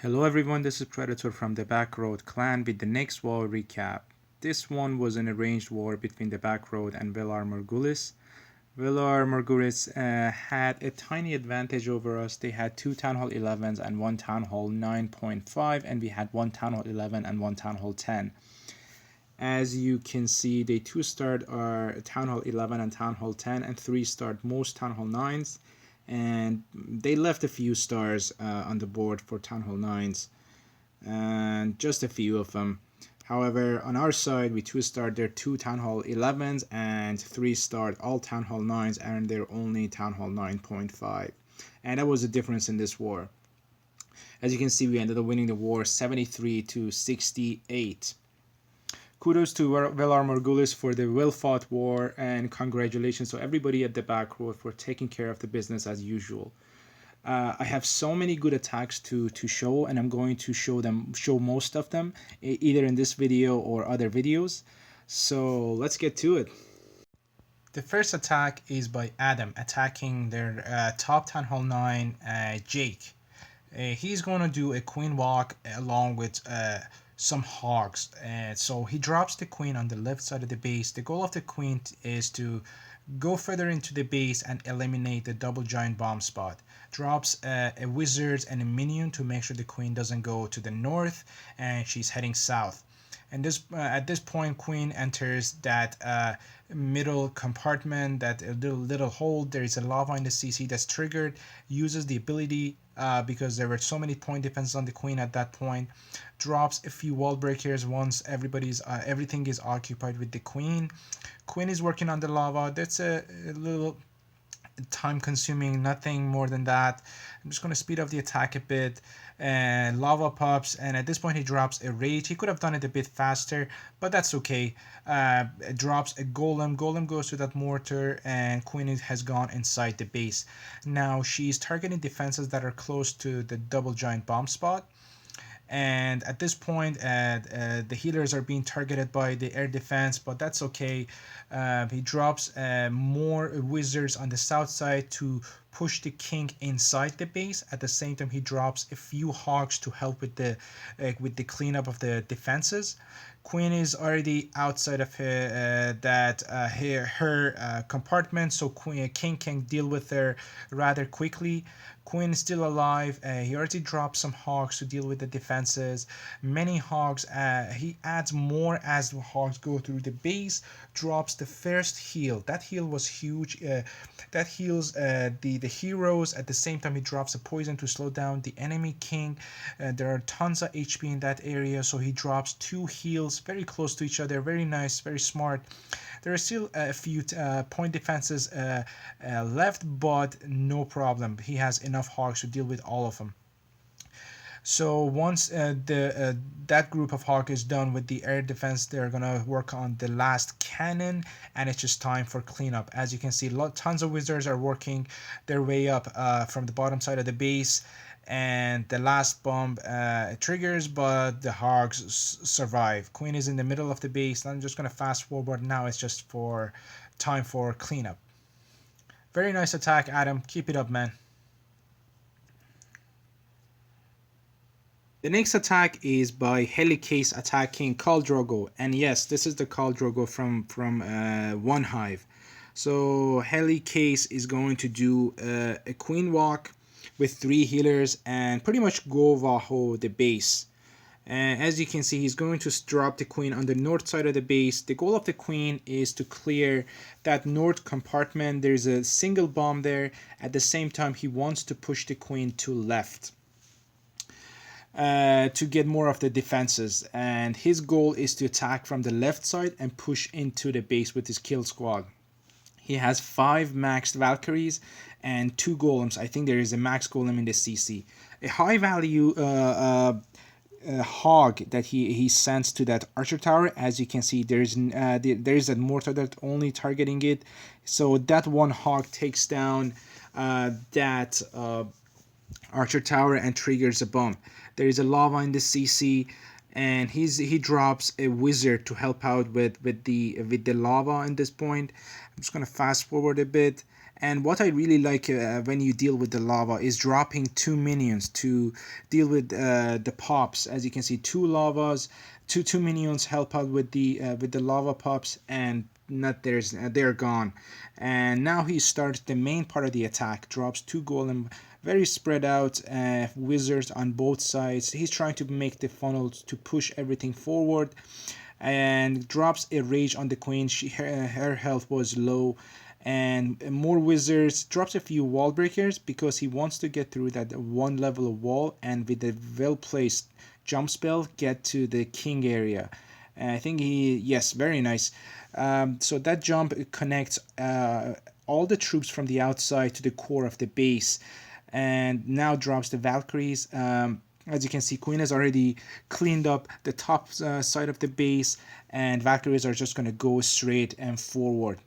Hello everyone, this is Predator from the Backroad clan with the next war recap. This one was an arranged war between the Backroad and Valar Morghulis. Valar Morghulis had a tiny advantage over us. They had two Town Hall 11s and one Town Hall 9.5, and we had one Town Hall 11 and one Town Hall 10. As you can see, they 2-starred our Town Hall 11 and Town Hall 10, and 3-starred most Town Hall 9s, and they left a few stars on the board for Town Hall 9s, and just a few of them. However, on our side, we 2-starred their two Town Hall 11s and 3-starred all Town Hall 9s and their only Town Hall 9.5. And that was the difference in this war. As you can see, we ended up winning the war 73-68. Kudos to Valar Morghulis for the well-fought war, and congratulations to everybody at the back row for taking care of the business as usual. I have so many good attacks to show, and I'm going to show most of them either in this video or other videos. So let's get to it. The first attack is by Adam, attacking their top Town Hall 9, Jake. He's going to do a queen walk along with some hogs. So he drops the queen on the left side of the base. The goal of the queen is to go further into the base and eliminate the double giant bomb spot. Drops a wizard and a minion to make sure the queen doesn't go to the north, and she's heading south. And at this point, queen enters that middle compartment, that little hole. There is a lava in the CC that's triggered. Uses the ability because there were so many point defenses on the queen at that point. Drops a few wall breakers once everything is occupied with the queen. Queen is working on the lava. That's a little time consuming, nothing more than that. I'm just going to speed up the attack a bit, and lava pops, and at this point he drops a rage. He could have done it a bit faster, but that's okay. It drops a golem. Golem goes to that mortar, and queen has gone inside the base. Now she's targeting defenses that are close to the double giant bomb spot. And at this point, the healers are being targeted by the air defense, but that's okay. He drops more wizards on the south side to push the king inside the base. At the same time, he drops a few hogs to help with the cleanup of the defenses. Queen is already outside of her compartment, so king can deal with her rather quickly. Queen is still alive. He already dropped some hogs to deal with the defenses. Many hogs. He adds more as the hogs go through the base. Drops the first heal. That heal was huge. That heals the heroes. At the same time, he drops a poison to slow down the enemy king. There are tons of HP in that area, so he drops 2 heals very close to each other. Very nice, very smart. There are still a few point defenses left, but no problem. He has enough hogs to deal with all of them. So once that group of hawk is done with the air defense, they're gonna work on the last cannon, and it's just time for cleanup. As you can see, tons of wizards are working their way up from the bottom side of the base, and the last bomb triggers, but the hogs survive. Queen is in the middle of the base. I'm just gonna fast forward now. It's just for time for cleanup. Very nice attack, Adam. Keep it up, man. The next attack is by Helicase attacking Khal Drogo, and yes, this is the Khal Drogo from One Hive. So Helicase is going to do a queen walk with 3 healers and pretty much go Vaho the base. And as you can see, he's going to drop the queen on the north side of the base. The goal of the queen is to clear that north compartment. There's a single bomb there. At the same time, he wants to push the queen to left to get more of the defenses, and his goal is to attack from the left side and push into the base with his kill squad. He has 5 maxed Valkyries and 2 golems. I think there is a max golem in the CC. A high value hog that he sends to that archer tower. As you can see, there is a mortar that's only targeting it, so that one hog takes down that archer tower and triggers a bomb. There is a lava in the CC. and he drops a wizard to help out with the lava in this point. I'm just gonna fast forward a bit. And what I really like when you deal with the lava is dropping two minions to deal with the pops. As you can see, two lavas, two minions help out with the lava pops, and not there's they're gone. And now he starts the main part of the attack. Drops two golem, very spread out wizards on both sides. He's trying to make the funnels to push everything forward, and drops a rage on the queen. Her health was low, and more wizards. Drops a few wall breakers because he wants to get through that one level of wall, and with a well placed jump spell get to the king area. I think yes, very nice. So that jump connects all the troops from the outside to the core of the base, and now drops the Valkyries. As you can see, Queen has already cleaned up the top side of the base, and Valkyries are just going to go straight and forward.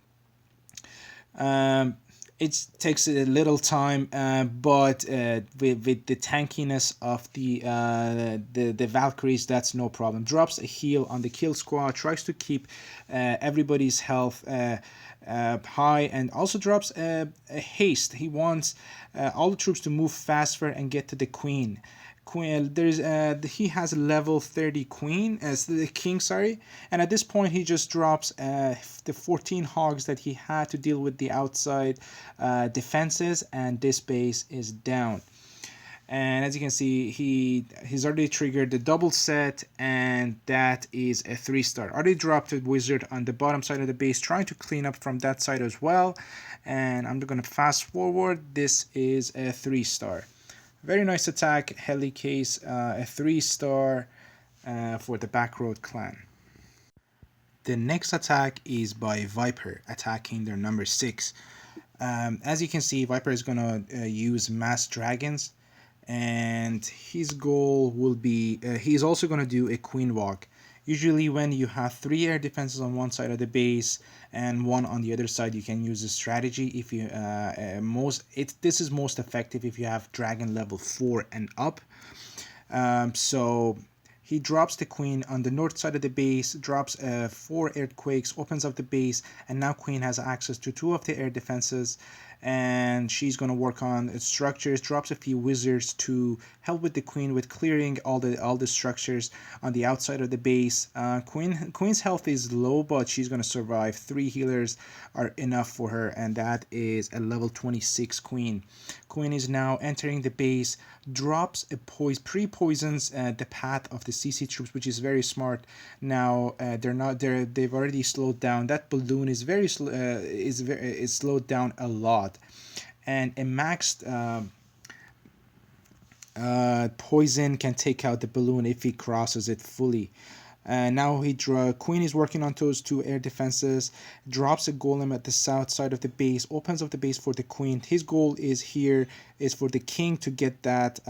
Um, it takes a little time, but with the tankiness of the Valkyries, that's no problem. Drops a heal on the kill squad, tries to keep everybody's health high, and also drops a haste. He wants all the troops to move faster and get to the queen. Queen, there's he has a level 30 queen as the king, sorry, and at this point he just drops the 14 hogs that he had to deal with the outside defenses, and this base is down. And as you can see, he's already triggered the double set, and that is a 3-star. Already dropped a wizard on the bottom side of the base, trying to clean up from that side as well. And I'm gonna fast forward. This is a 3-star. Very nice attack, Heli Case, a 3-star for the Backroad clan. The next attack is by Viper, attacking their number 6. As you can see, Viper is going to use Mass Dragons, and his goal will be, he's also going to do a Queen Walk. Usually when you have 3 air defenses on one side of the base and 1 on the other side, you can use this strategy. If you this is most effective if you have dragon level 4 and up. So he drops the queen on the north side of the base, drops 4 earthquakes, opens up the base, and now queen has access to 2 of the air defenses, and she's going to work on structures. Drops a few wizards to help with the queen with clearing all the structures on the outside of the base. Queen's health is low, but she's going to survive. 3 healers are enough for her, and that is a level 26 queen. Queen is now entering the base, drops a pre-poisons the path of the CC troops, which is very smart. Now they've already slowed down. That balloon is very is slowed down a lot, and a maxed poison can take out the balloon if he crosses it fully. Now Queen is working on those 2 air defenses, drops a golem at the south side of the base, opens up the base for the queen. His goal is for the king to get that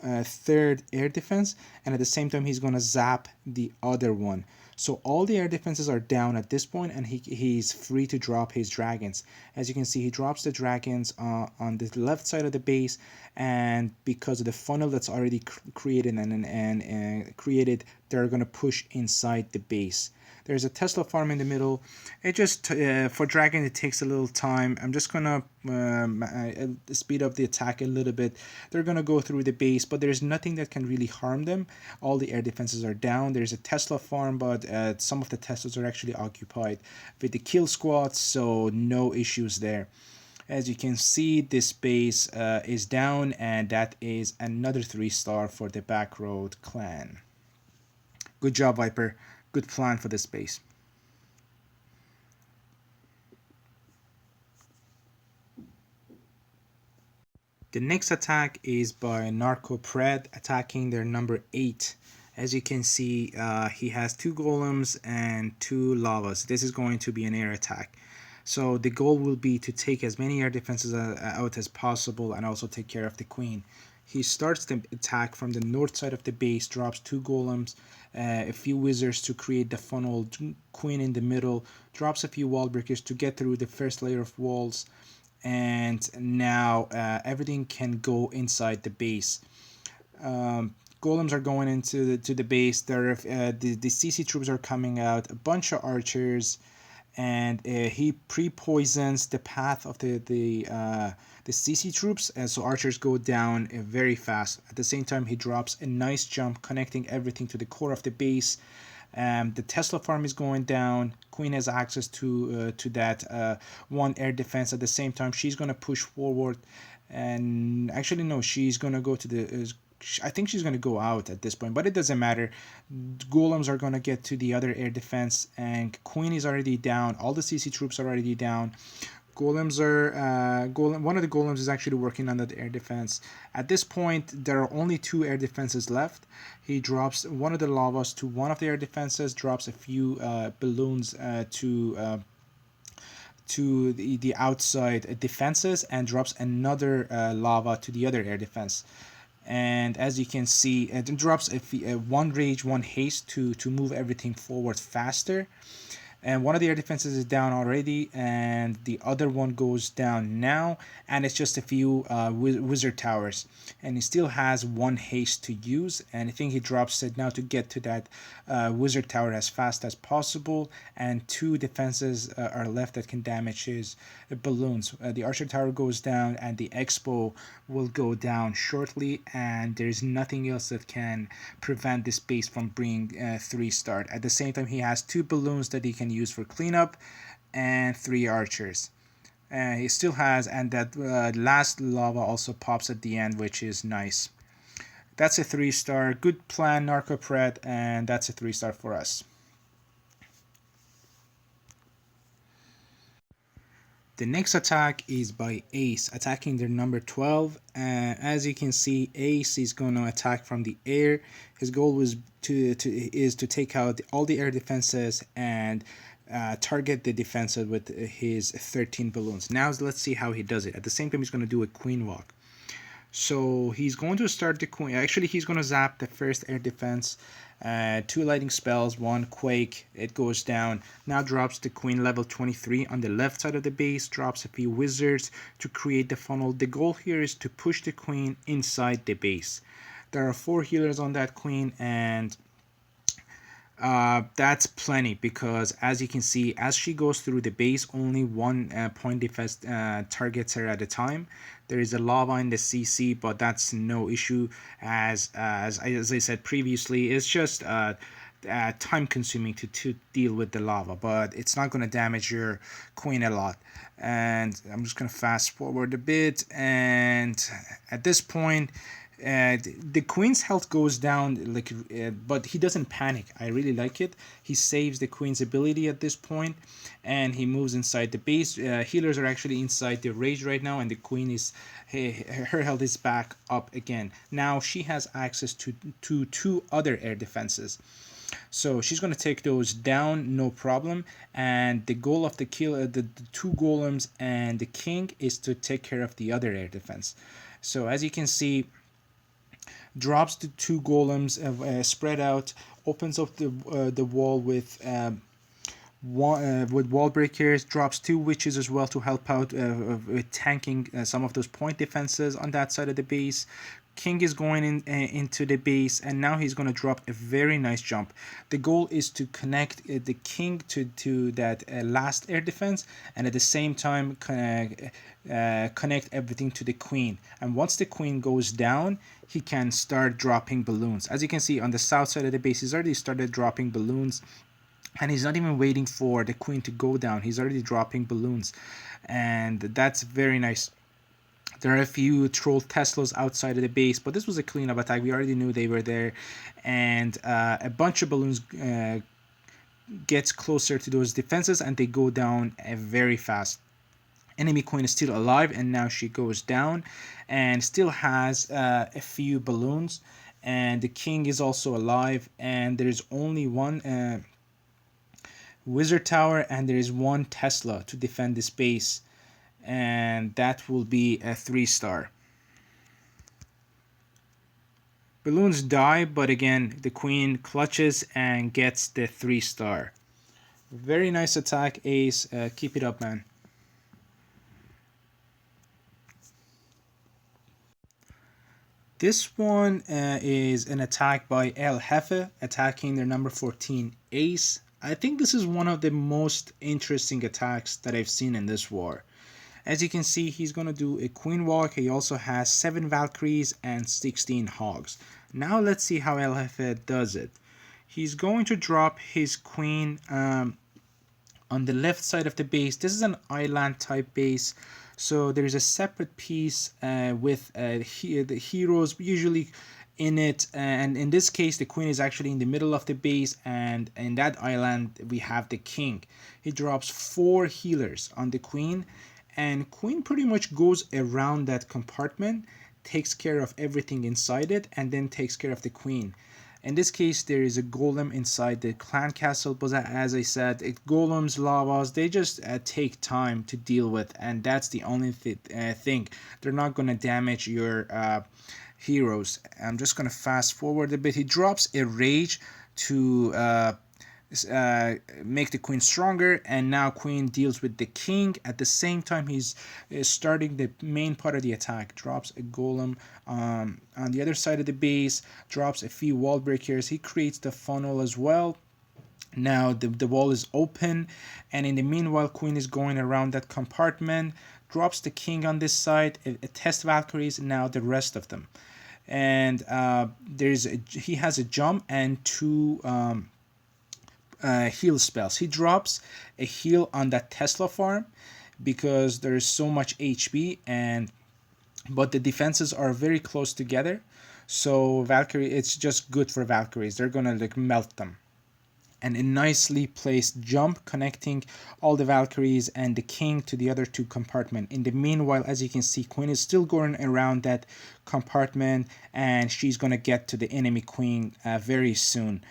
3rd air defense, and at the same time he's gonna zap the other one. So all the air defenses are down at this point, and he's free to drop his dragons. As you can see, he drops the dragons on the left side of the base, and because of the funnel that's already created and created, they're going to push inside the base. There's a Tesla farm in the middle. It just for dragon it takes a little time. I'm just gonna speed up the attack a little bit. They're gonna go through the base, but there's nothing that can really harm them. All the air defenses are down. There's a Tesla farm, but some of the Teslas are actually occupied with the kill squads, so no issues there. As you can see, this base is down, and that is another 3-star for the Backroad clan. Good job, Viper. Good plan for this base. The next attack is by Narco Pred, attacking their number 8. As you can see, he has 2 golems and 2 lavas. This is going to be an air attack. So the goal will be to take as many air defenses out as possible, and also take care of the queen. He starts the attack from the north side of the base, drops 2 golems, a few wizards to create the funnel, queen in the middle, drops a few wall breakers to get through the first layer of walls, and now everything can go inside the base. Golems are going into the base. There are, the CC troops are coming out. A bunch of archers, and he pre-poisons the path of the CC troops, and so archers go down very fast. At the same time, he drops a nice jump connecting everything to the core of the base. The Tesla farm is going down. Queen has access to that one air defense. At the same time, she's gonna push forward, and actually no, she's gonna go to the. I think she's gonna go out at this point, but it doesn't matter. Golems are gonna get to the other air defense, and Queen is already down. All the CC troops are already down. Golems are one of the golems is actually working on the air defense. At this point, there are only two air defenses left. He drops one of the lavas to one of the air defenses, drops a few balloons to the outside defenses, and drops another lava to the other air defense. And as you can see, it drops a one rage, one haste to move everything forward faster. And one of the air defenses is down already, and the other one goes down now, and it's just a few wizard towers, and he still has one haste to use, and I think he drops it now to get to that wizard tower as fast as possible, and two defenses are left that can damage his balloons. The archer tower goes down, and the expo will go down shortly, and there's nothing else that can prevent this base from being 3-star. At the same time, he has two balloons that he can use for cleanup and three archers. He still has, and that last lava also pops at the end, which is nice. That's a 3-star. Good plan, Narcopred, and that's a 3-star for us. The next attack is by Ace, attacking their number 12. As you can see, Ace is going to attack from the air. His goal was to take out all the air defenses and target the defenses with his 13 balloons. Now let's see how he does it. At the same time, he's going to do a queen walk. So he's going to start the queen. Actually, he's going to zap the first air defense. Two lightning spells, one quake, it goes down. Now drops the queen level 23 on the left side of the base, drops a few wizards to create the funnel. The goal here is to push the queen inside the base. There are 4 healers on that queen, and that's plenty, because as you can see, as she goes through the base, only one point defense targets her at a time. There is a lava in the CC, but that's no issue, as I said previously, it's just time consuming to deal with the lava, but it's not going to damage your queen a lot. And I'm just going to fast forward a bit, and at this point, the queen's health goes down, but he doesn't panic. I really like it. He saves the queen's ability at this point, and he moves inside the base. Healers are actually inside the rage right now, and the queen is her health is back up again. Now she has access to 2 other air defenses, so she's going to take those down, no problem. And the goal of the 2 golems and the king is to take care of the other air defense. So as you can see, drops the 2 golems spread out, opens up the wall with wall breakers, drops 2 witches as well to help out with tanking some of those point defenses on that side of the base. King is going into the base, and now he's going to drop a very nice jump. The goal is to connect the king to that last air defense, and at the same time connect everything to the queen. And once the queen goes down, he can start dropping balloons. As you can see on the south side of the base, he's already started dropping balloons, and he's not even waiting for the queen to go down. He's already dropping balloons, and that's very nice. There are a few troll Teslas outside of the base, but this was a cleanup attack. We already knew they were there, and a bunch of balloons gets closer to those defenses, and they go down very fast. Enemy queen is still alive, and now she goes down and still has a few balloons, and the king is also alive, and there's only one wizard tower, and there is 1 Tesla to defend this base, and that will be a 3-star. Balloons die, but again, the queen clutches and gets the 3-star. Very nice attack, Ace. Keep it up, man. This one is an attack by El Jefe, attacking their number 14 ace. I think this is one of the most interesting attacks that I've seen in this war. As you can see, he's going to do a queen walk. He also has 7 Valkyries and 16 hogs. Now let's see how El Jefe does it. He's going to drop his queen on the left side of the base. This is an island type base, so there's a separate piece with the heroes usually in it, and in this case the queen is actually in the middle of the base, and in that island we have the king. He drops 4 healers on the queen, and queen pretty much goes around that compartment, takes care of everything inside it, and then takes care of the queen. In this case, there is a golem inside the clan castle, but as I said, golems, lavas, they just take time to deal with, and that's the only thing. They're not going to damage your heroes. I'm just going to fast forward a bit. He drops a rage to make the queen stronger, and now queen deals with the king. At the same time, he's starting the main part of the attack. Drops a golem on the other side of the base, drops a few wall breakers. He creates the funnel as well. Now the wall is open, and in the meanwhile queen is going around that compartment, drops the king on this side, a test Valkyries, now the rest of them. And he has a jump and 2 heal spells. He drops a heal on that Tesla farm because there is so much HP, but the defenses are very close together, so Valkyrie, it's just good for Valkyries. They're gonna like melt them. And a nicely placed jump connecting all the Valkyries and the king to the other 2 compartments. In the meanwhile, as you can see, queen is still going around that compartment, and she's gonna get to the enemy queen very soon.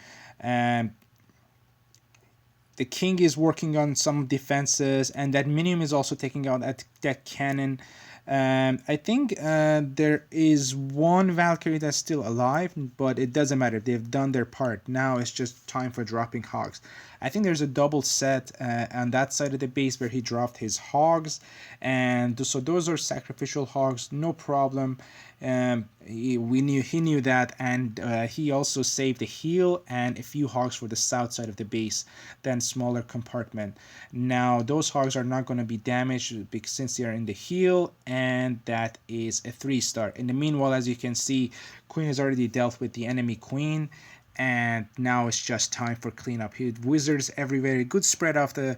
The king is working on some defenses, and that minion is also taking out that cannon. I think there is 1 Valkyrie that's still alive, but it doesn't matter. They've done their part. Now it's just time for dropping hogs. I think there's a double set on that side of the base where he dropped his hogs, and so those are sacrificial hogs, no problem. He knew that, and he also saved a heal and a few hogs for the south side of the base, then smaller compartment. Now those hogs are not going to be damaged because since they are in the heal, and that is a 3-star. In the meanwhile, as you can see, queen has already dealt with the enemy queen, and now it's just time for cleanup. He had wizards everywhere. Good spread of the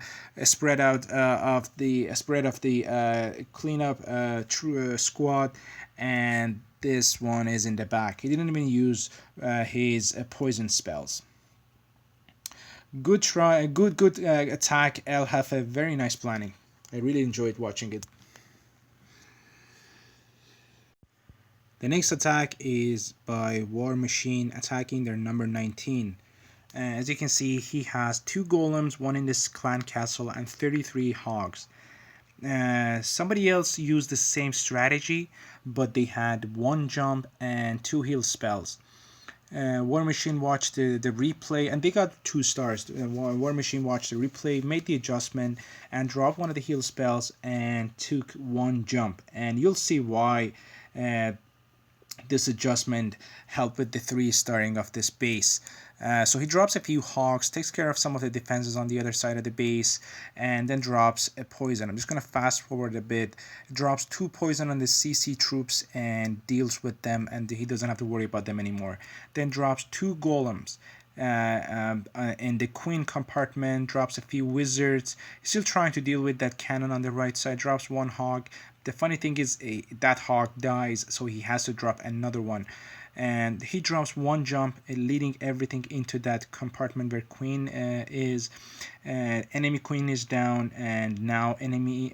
cleanup squad, and this one is in the back. He didn't even use his poison spells. Good try, good attack, El Jefe. Very nice planning. I really enjoyed watching it. The next attack is by War Machine, attacking their number 19. As you can see, he has 2 golems, 1 in this clan castle, and 33 hogs. Somebody else used the same strategy, but they had 1 jump and 2 heal spells. War Machine watched the replay, and they got 2 stars. War Machine watched the replay, made the adjustment, and dropped 1 of the heal spells and took 1 jump. And you'll see why this adjustment helped with the 3-starring of this base. So he drops a few hogs, takes care of some of the defenses on the other side of the base, and then drops a poison. I'm just going to fast forward a bit. He drops 2 poison on the CC troops and deals with them, and he doesn't have to worry about them anymore. Then drops 2 golems in the queen compartment, drops a few wizards. He's still trying to deal with that cannon on the right side, drops 1 hog. The funny thing is that hog dies, so he has to drop another one. And he drops 1 jump, leading everything into that compartment where queen is. Enemy queen is down, and now queen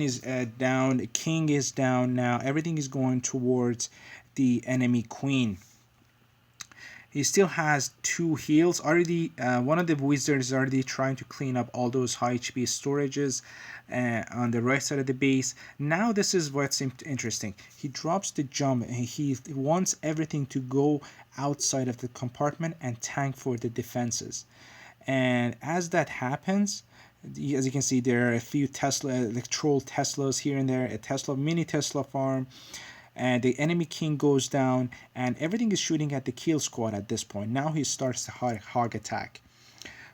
is down, king is down. Now everything is going towards the enemy queen. He still has 2 heals already. One of the wizards is already trying to clean up all those high HP storages on the right side of the base. Now this is what's interesting. He drops the jump, and he wants everything to go outside of the compartment and tank for the defenses. And as that happens, as you can see, there are a few Tesla, like troll Teslas here and there, a mini Tesla farm. and the enemy king goes down, and everything is shooting at the kill squad at this point. Now he starts the hog attack.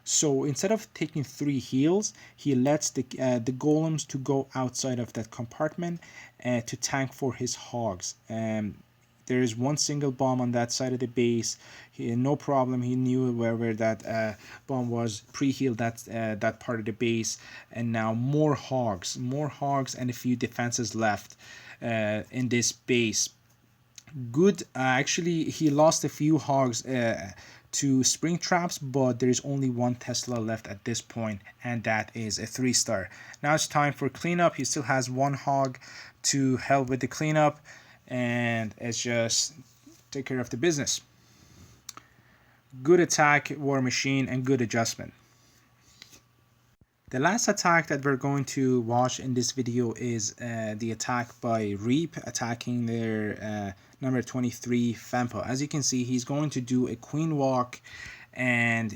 So instead of taking 3 heals, he lets the golems to go outside of that compartment to tank for his hogs. There is one single bomb on that side of the base. No problem. He knew where that bomb was. Pre-healed that part of the base, and now more hogs, and a few defenses left in this base. Good. Actually, he lost a few hogs to spring traps, but there is only one Tesla left at this point, and that is a 3-star. Now it's time for cleanup. He still has 1 hog to help with the cleanup, and it's just take care of the business. Good attack, War Machine, and good adjustment. The last attack that we're going to watch in this video is the attack by Reap, attacking their number 23 Fampo. As you can see, he's going to do a queen walk and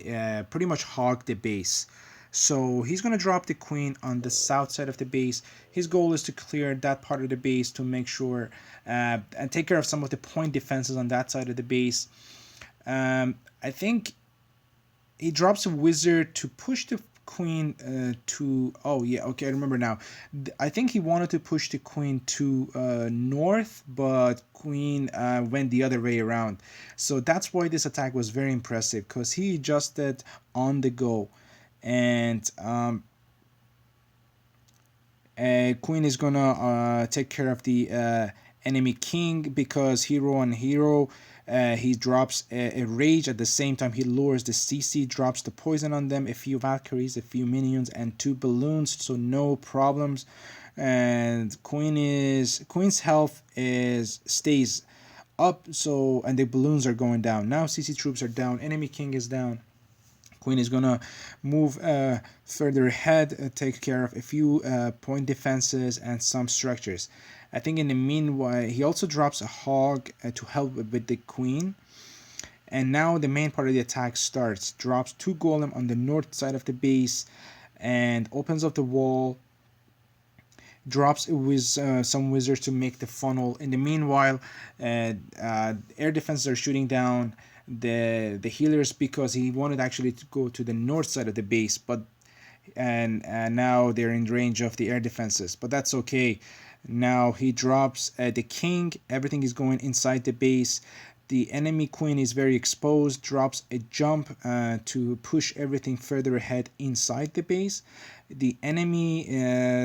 pretty much hog the base. So he's going to drop the queen on the south side of the base. His goal is to clear that part of the base to make sure and take care of some of the point defenses on that side of the base. I think he drops a wizard to push the queen to, oh yeah, okay, I remember now. I think he wanted to push the queen to north, but queen went the other way around. So that's why this attack was very impressive, because he adjusted on the go. And queen is gonna take care of the enemy king, because hero on hero. He drops a rage at the same time. He lowers the CC, drops the poison on them, a few Valkyries, a few minions, and 2 balloons, so no problems. And Queen's health stays up, so, and the balloons are going down. Now CC troops are down, enemy king is down. Queen is gonna move further ahead, take care of a few point defenses and some structures. I think in the meanwhile, he also drops a hog to help with the queen. And now the main part of the attack starts. Drops 2 golem on the north side of the base and opens up the wall. Drops some wizards to make the funnel. In the meanwhile, air defenses are shooting down the healers, because he wanted actually to go to the north side of the base, but and now they're in range of the air defenses, but that's okay. Now he drops the king. Everything is going inside the base. The enemy queen is very exposed. Drops a jump to push everything further ahead inside the base. The enemy,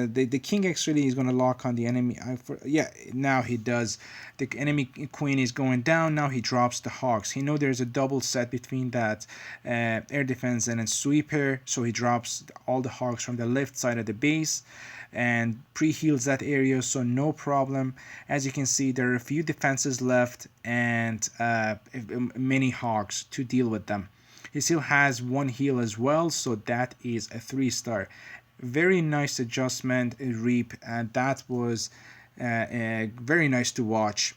the king actually is going to lock on the enemy. Yeah, now he does. The enemy queen is going down. Now he drops the hogs. He knows there's a double set between that air defense and a sweeper, so he drops all the hogs from the left side of the base and pre-heals that area, so no problem. As you can see, there are a few defenses left and many hogs to deal with them. He still has 1 heal as well, so that is a 3-star. Very nice adjustment, Reap, and that was very nice to watch.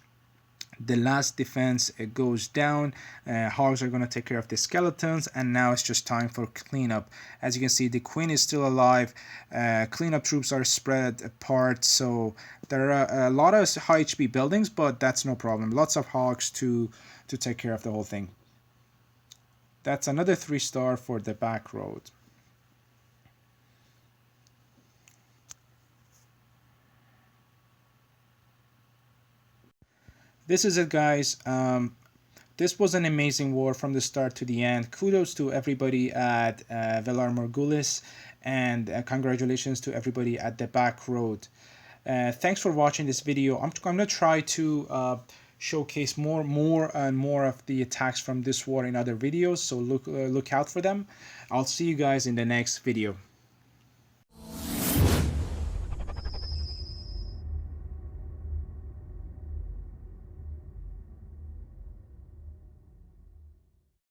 The last defense goes down. Hogs are going to take care of the skeletons, and now it's just time for cleanup. As you can see, the queen is still alive. Cleanup troops are spread apart, so there are a lot of high HP buildings, but that's no problem. Lots of hogs to take care of the whole thing. That's another 3-star for the back road. This is it, guys. This was an amazing war from the start to the end. Kudos to everybody at Valar Morghulis, and congratulations to everybody at the back road. Thanks for watching this video. I'm going to try to showcase more and more of the attacks from this war in other videos, so look out for them. I'll see you guys in the next video.